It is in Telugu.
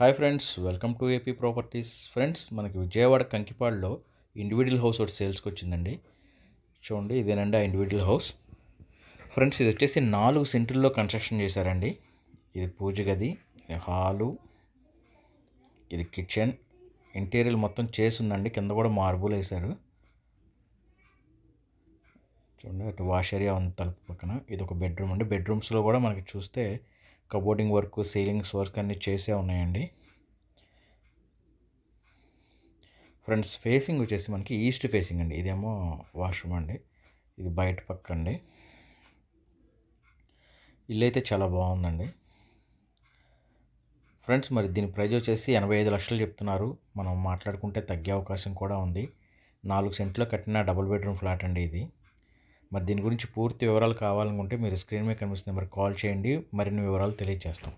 Hi friends, welcome to AP properties. Friends, మనకి విజయవాడ కంకిపాడులో ఇండివిజువల్ హౌస్ ఒకటి సేల్స్కి వచ్చిందండి. చూడండి, ఇదేనండి ఆ ఇండివిజువల్ హౌస్. ఫ్రెండ్స్, ఇది వచ్చేసి 4 సెంటుల్లో కన్స్ట్రక్షన్ చేశారండి. ఇది పూజ గది, ఇది హాలు, ఇది కిచెన్. ఇంటీరియర్ మొత్తం చేసిందండి, కింద కూడా మార్బుల్ వేశారు. చూడండి, అటు వాష్ ఏరియా ఉంది తలుపు పక్కన. ఇది ఒక బెడ్రూమ్ అండి. బెడ్రూమ్స్లో కూడా మనకి చూస్తే కబోర్డింగ్ వర్క్, సీలింగ్స్ వర్క్ అన్నీ చేసే ఉన్నాయండి. ఫ్రెండ్స్, ఫేసింగ్ వచ్చేసి మనకి ఈస్ట్ ఫేసింగ్ అండి. ఇదేమో వాష్రూమ్ అండి, ఇది బయట పక్క అండి. ఇల్లు అయితే చాలా బాగుందండి. ఫ్రెండ్స్, మరి దీని ప్రైస్ వచ్చేసి 85 లక్షలు చెప్తున్నారు. మనం మాట్లాడుకుంటే తగ్గే అవకాశం కూడా ఉంది. 4 సెంట్లో కట్టిన డబుల్ బెడ్రూమ్ ఫ్లాట్ అండి ఇది. మరి దీని గురించి పూర్తి వివరాలు కావాలనుకుంటే మీరు స్క్రీన్ మీద కనిపిస్తున్న నెంబర్కి కాల్ చేయండి, మరిన్ని వివరాలు తెలియజేస్తాం.